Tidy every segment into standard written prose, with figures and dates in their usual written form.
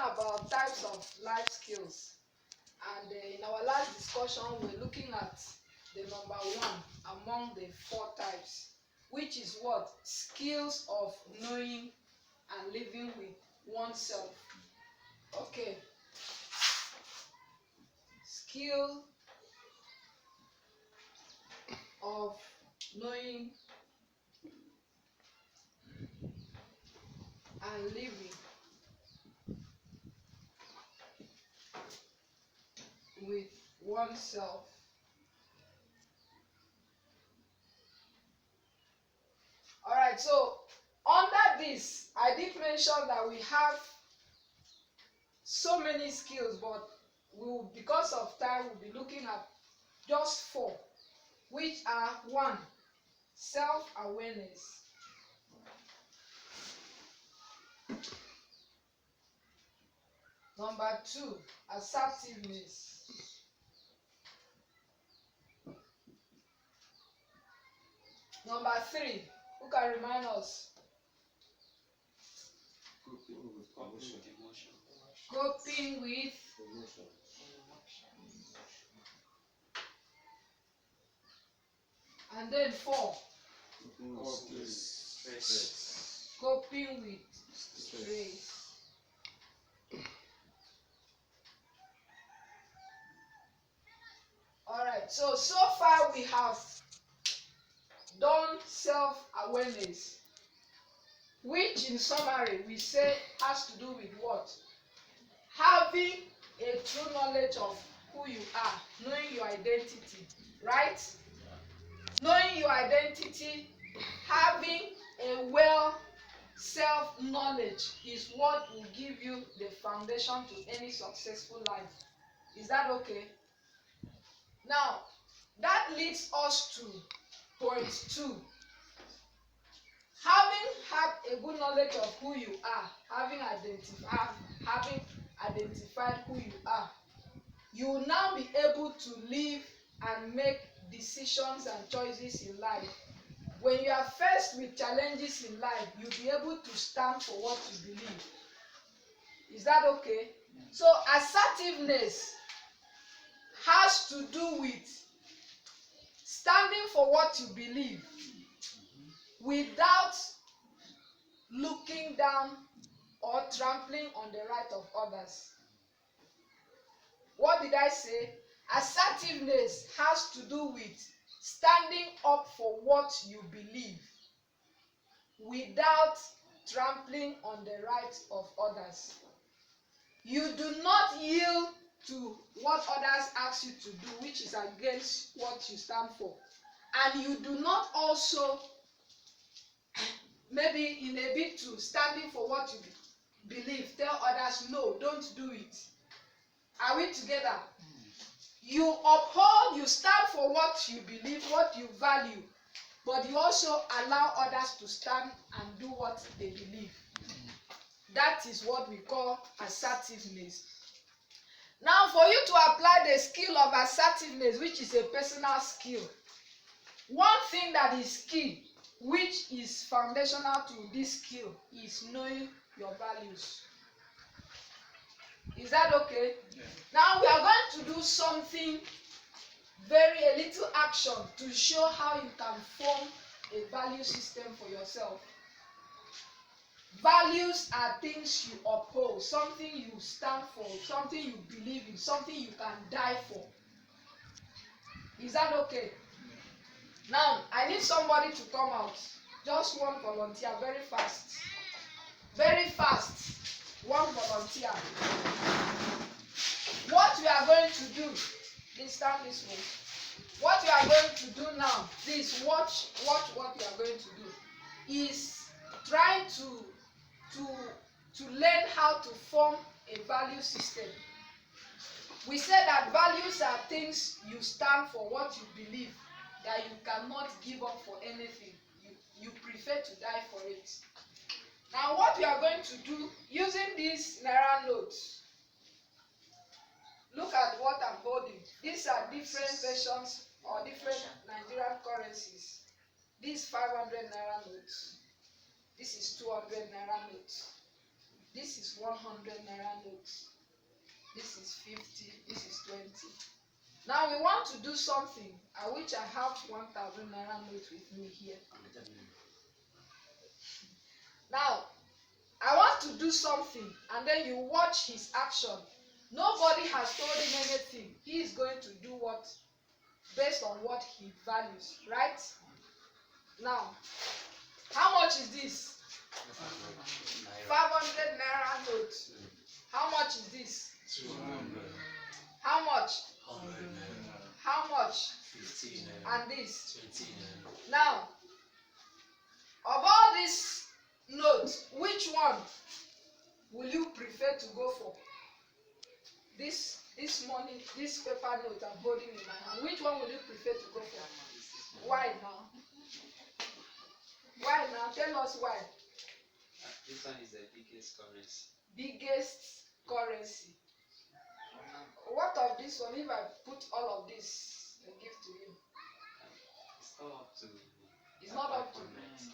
about types of life skills, and in our last discussion we're looking at the number one among the four types, which is what? Skills of knowing and living with oneself. Okay. Skill of knowing and living with oneself. All right, so under this, I did mention that we have so many skills, but we will, because of time, we'll be looking at just four, which are: one, self-awareness; number two, assertiveness; number three, who can remind us? Coping with emotion. And then four, stress. Coping with stress. Alright, so far we have done self-awareness, which in summary we say has to do with what? Having a true knowledge of who you are, knowing your identity, right? Knowing your identity, having a well self-knowledge is what will give you the foundation to any successful life. Is that okay? Now, that leads us to point two. Having had a good knowledge of who you are, having identified who you are, you will now be able to live and make decisions and choices in life. When you are faced with challenges in life, you'll be able to stand for what you believe. Is that okay? So assertiveness has to do with standing for what you believe without looking down or trampling on the right of others. What did I say? Assertiveness has to do with standing up for what you believe without trampling on the rights of others. You do not yield to what others ask you to do, which is against what you stand for. And you do not also, maybe in a bit to standing for what you believe, tell others, no, don't do it. Are we together? You uphold, you stand for what you believe, what you value, but you also allow others to stand and do what they believe. That is what we call assertiveness. Now, for you to apply the skill of assertiveness, which is a personal skill, one thing that is key, which is foundational to this skill, is knowing your values. Is that okay? Yeah. Now we are going to do something a little action to show how you can form a value system for yourself. Values are things you uphold, something you stand for, something you believe in, something you can die for. Is that okay? Yeah. Now, I need somebody to come out. Just one volunteer, very fast. Very fast. One volunteer. What we are going to do, please stand this way. What we are going to do now, please watch what we are going to do, is trying to learn how to form a value system. We said that values are things you stand for, what you believe, that you cannot give up for anything. You prefer to die for it. Now what we are going to do, using these Naira notes, look at what I'm holding. These are different versions or different Nigerian currencies. This 500 Naira notes. This is 200 Naira notes. This is 100 naira notes. This is 50. This is 20. Now we want to do something which I have 1,000 naira note with me here. Now I want to do something, and then you watch his action. Nobody has told him anything. He is going to do what based on what he values, right? Now, how much is this? 500 naira note. How much is this? 200. How much? 100 naira. How much? 15 naira. And this? 20 naira. Now, of all these notes, which one will you prefer to go for? This money, this paper note I'm holding in my hand, which one will you prefer to go for? Why now? Why now? Tell us why. This one is the biggest currency. Biggest currency. What of this one? If I put all of this and give to you? It's not up to. It's not up to.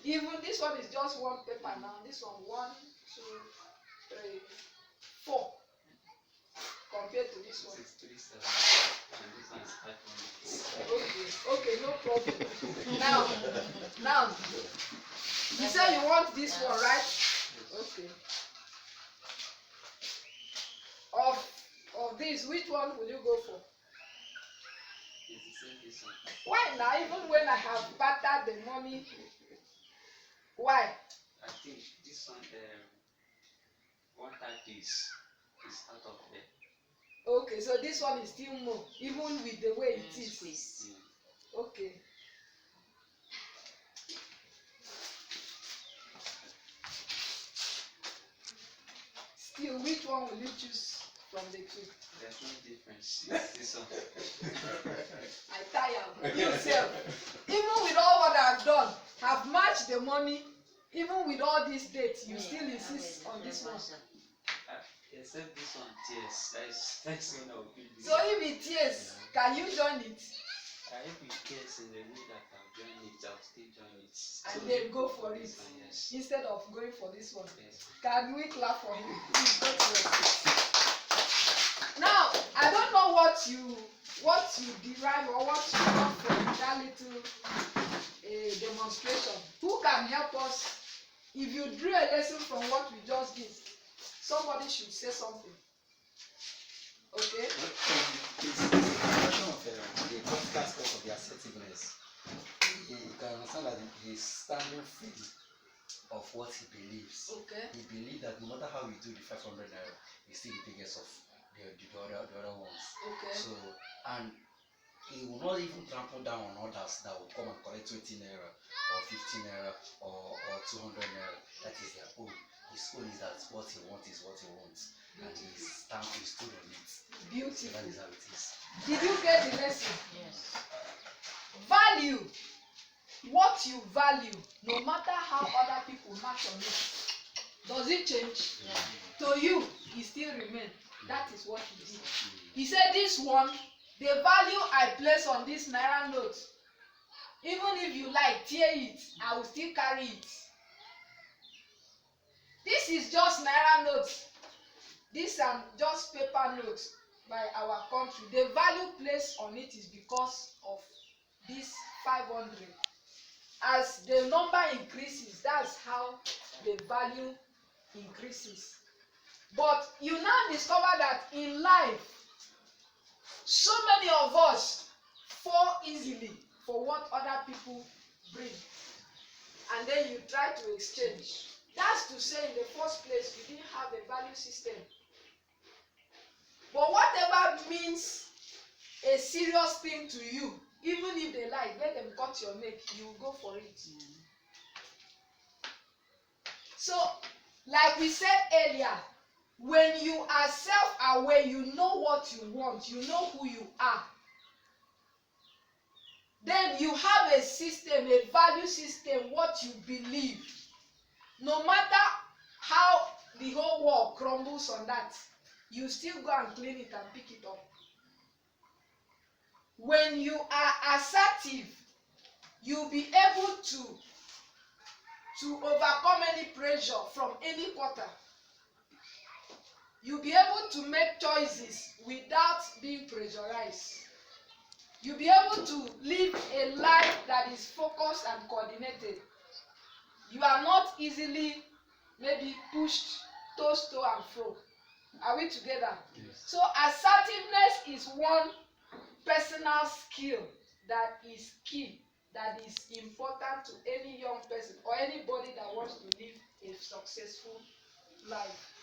Even this one is just one paper now. This one, 1, 2, 3, 4. Compared to this one. 637. And this one is 500. Okay, no problem. Now, you say you want this one, right? Okay. Of this, which one will you go for? It's the same this one. Why now? Even when I have battered the money, why? I think this one, 130 is out of there. Okay, so this one is still more, even with the way it is. Squeeze. Okay. Still, which one will you choose from the two? There's no difference. It's this one. I tire yourself. Even with all what I've done, have matched the money, even with all these dates, you still insist on this one. Except this one, yes. That's when I'll give this. So if it tears, can you join it? If it cares in the way that I'll join it, I'll still join it. And then go for it This one, yes. instead of going for this one. Yes. Can we clap for him? Please go to your seat. Now, I don't know what you derive or what you got from that little demonstration. Who can help us? If you drew a lesson from what we just did, somebody should say something. Okay? It's a question of the practical aspect of the assertiveness. You can understand that he is standing free of what he believes. Okay. He believes that no matter how we do the 500 naira, he's still the biggest of the other ones. Okay. So, and he will not even trample down on others that will come and collect 20 naira or 15 naira or 200 naira. That is their own. His own is that what he wants is what he wants. And he stood on it. Beautiful. So that is how it is. Did you get the lesson? Yes. Value what you value, no matter how other people match on it. Does it change? Yeah. To you, it still remains. That is what he did. He said, this one, the value I place on this naira note, even if you like tear it, I will still carry it. This is just naira notes. These are just paper notes by our country. The value placed on it is because of this 500. As the number increases, that's how the value increases. But you now discover that in life, so many of us fall easily for what other people bring. And then you try to exchange. That's to say, in the first place, you didn't have a value system. But whatever means a serious thing to you, even if they like, let them cut your neck, you will go for it. So, like we said earlier, when you are self-aware, you know what you want, you know who you are. Then you have a system, a value system, what you believe. No matter how the whole world crumbles on that, you still go and clean it and pick it up. When you are assertive, you'll be able to overcome any pressure from any quarter. You'll be able to make choices without being pressurized. You'll be able to live a life that is focused and coordinated. You are not easily maybe pushed to and fro. Are we together? Yes. So assertiveness is one personal skill that is key, that is important to any young person or anybody that wants to live a successful life.